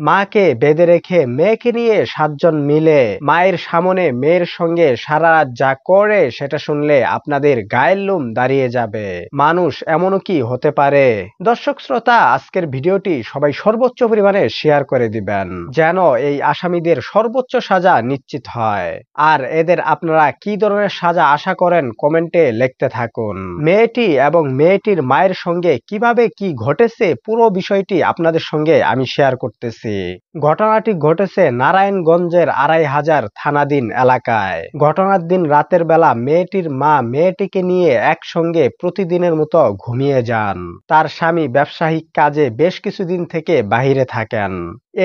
মাকে বেঁধে রেখে মেয়েকে নিয়ে 7 জন মিলে মায়ের সামনে মেয়ের সঙ্গে সারা রাত যা করে সেটা শুনলে আপনাদের গায়ের লোম দাঁড়িয়ে যাবে। মানুষ এমনও কি হতে পারে? দর্শক শ্রোতা, আজকের ভিডিওটি সবাই সর্বোচ্চ পরিমাণে শেয়ার করে দিবেন যেন এই আসামিদের সর্বোচ্চ সাজা নিশ্চিত হয়। আর এদের আপনারা কি ধরনের সাজা আশা করেন কমেন্টে লিখতে থাকুন। মেয়েটি এবং মেয়েটির মায়ের সঙ্গে কিভাবে কি ঘটেছে পুরো বিষয়টি আপনাদের সঙ্গে আমি শেয়ার করতেছি। ঘটনাটি ঘটেছে নারায়ণগঞ্জের ২৫০০ থানাধীন এলাকায়। ঘটনার দিন রাতের বেলা মেয়েটির মা মেয়েটিকে নিয়ে একসঙ্গে প্রতিদিনের মতো ঘুমিয়ে যান। তার স্বামী ব্যবসায়িক কাজে বেশ কিছুদিন থেকে বাহিরে থাকেন।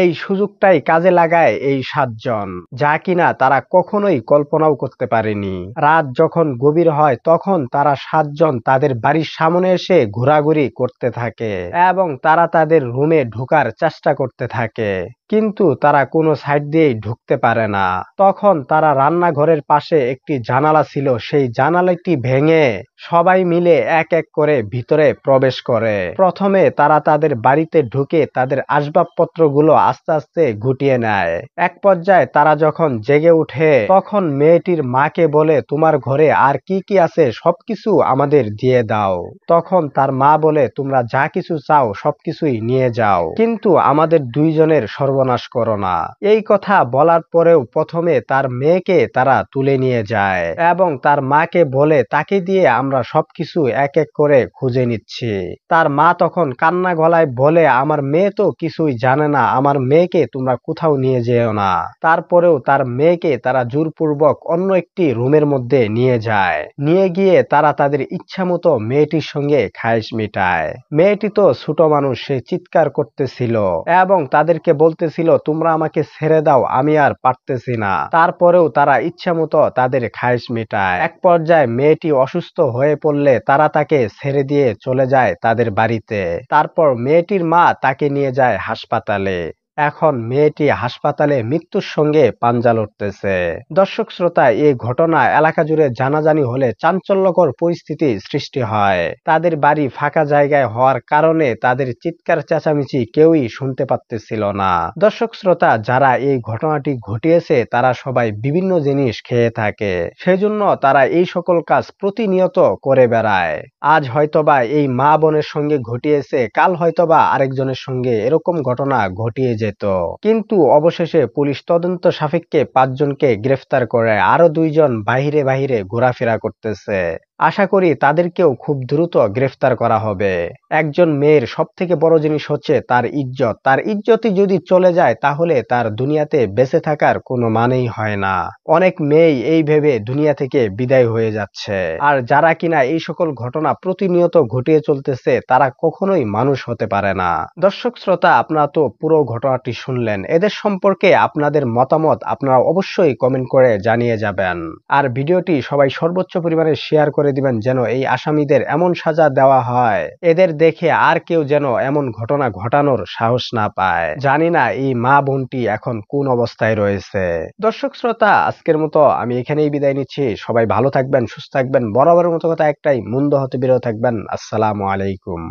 এই সুযোগটাই কাজে লাগায় এই 7 জন, যা কিনা তারা কখনোই কল্পনাও করতে পারেনি। রাত যখন গভীর হয় তখন তারা 7 জন তাদের বাড়ির সামনে এসে ঘোরাঘুরি করতে থাকে এবং তারা তাদের রুমে ঢোকার চেষ্টা করতে থাকে, কিন্তু তারা কোনো সাইড দিয়েই ঢুকতে পারে না। তখন তারা রান্নাঘরের পাশে একটি জানালা ছিল, সেই জানালাটি ভেঙে সবাই মিলে এক এক করে ভিতরে প্রবেশ করে। প্রথমে তারা তাদের বাড়িতে ঢুকে তাদের আসবাবপত্রগুলো আস্তে আস্তে গুটিয়ে নেয়। এক পর্যায়ে তারা যখন জেগে উঠে তখন মেয়েটির মাকে বলে, তোমার ঘরে আর কি কি আছে সবকিছু আমাদের দিয়ে দাও। তখন তার মা বলে, তোমরা যা কিছু চাও সবকিছুই নিয়ে যাও, কিন্তু আমাদের 2 জনের সর্বনাশ করো না। এই কথা বলার পরেও প্রথমে তার মেয়েকে তারা তুলে নিয়ে যায় এবং তার মাকে বলে, তাকে দিয়ে আমরা সবকিছু এক এক করে খুঁজে নিচ্ছি। তার মা তখন কান্না গলায় বলে, আমার মেয়ে তো কিছুই জানে না, আমার মেয়েকে তোমরা কোথাও নিয়ে যেও না। তারপরেও তার মেয়েকে তারা জোরপূর্বক অন্য একটি রুমের মধ্যে নিয়ে যায়। নিয়ে গিয়ে তারা তাদের ইচ্ছা মতো মেয়েটির সঙ্গে খায়েশ মিটায়। মেয়েটি তো ছোট মানুষ, সে চিৎকার করতেছিল এবং তাদেরকে বলতেছিল, তোমরা আমাকে ছেড়ে দাও, আমি আর পারতেছি না। তারপরেও তারা ইচ্ছা মতো তাদের খায়েশ মিটায়। এক পর্যায়ে মেয়েটি অসুস্থ হয়ে পড়লে তারা তাকে ছেড়ে দিয়ে চলে যায় তাদের বাড়িতে। তারপর মেয়েটির মা তাকে নিয়ে যায় হাসপাতালে। এখন মেয়েটি হাসপাতালে মৃত্যুর সঙ্গে পাঞ্জা লড়তেছে। দর্শক শ্রোতা, এই ঘটনা এলাকা জুড়ে জানাজানি হলে চাঞ্চল্যকর পরিস্থিতি সৃষ্টি হয়। তাদের বাড়ি ফাঁকা জায়গায় হওয়ার কারণে তাদের চিৎকার চেঁচামেচি কেউই শুনতে পারতেছিল না। দর্শক শ্রোতা, যারা এই ঘটনাটি ঘটিয়েছে তারা সবাই বিভিন্ন জিনিস খেয়ে থাকে, সেজন্য তারা এই সকল কাজ প্রতিনিয়ত করে বেড়ায়। আজ হয়তোবা এই মা বোনের সঙ্গে ঘটিয়েছে, কাল হয়তোবা আরেকজনের সঙ্গে এরকম ঘটনা ঘটিয়ে যেত, কিন্তু অবশেষে পুলিশ তদন্ত সাপেক্ষে 5 জনকে গ্রেফতার করে, আরো 2 জন বাহিরে বাহিরে ঘোরাফেরা করতেছে। আশা করি তাদেরকেও খুব দ্রুত গ্রেফতার করা হবে। একজন মেয়ের সব থেকে বড় জিনিস হচ্ছে তার ইজ্জত। তার ইজ্জতই যদি চলে যায় তাহলে তার দুনিয়াতে বেঁচে থাকার কোনো মানেই হয় না। অনেক মেয়েই এই ভেবে দুনিয়া থেকে বিদায় হয়ে যাচ্ছে। আর যারা কিনা এই সকল ঘটনা প্রতিনিয়ত ঘটিয়ে চলতেছে তারা কখনোই মানুষ হতে পারে না। দর্শক শ্রোতা, আপনারা তো পুরো ঘটনাটি শুনলেন। এদের সম্পর্কে আপনাদের মতামত আপনারা অবশ্যই কমেন্ট করে জানিয়ে যাবেন। আর ভিডিওটি সবাই সর্বোচ্চ পরিমাণে শেয়ার করে দিবেন যেন এই আসামিদের এমন সাজা দেওয়া হয় এদের দেখে আর কেউ যেন এমন ঘটনা ঘটানোর সাহস না পায়। জানি না এই মা বোনটি এখন কোন অবস্থায় রয়েছে। দর্শক শ্রোতা, আজকের মতো আমি এখানেই বিদায় নিচ্ছি। সবাই ভালো থাকবেন, সুস্থ থাকবেন। বরাবরের মতো কথা একটাই, মন্দ হতে বিরত থাকবেন। আসসালামু আলাইকুম।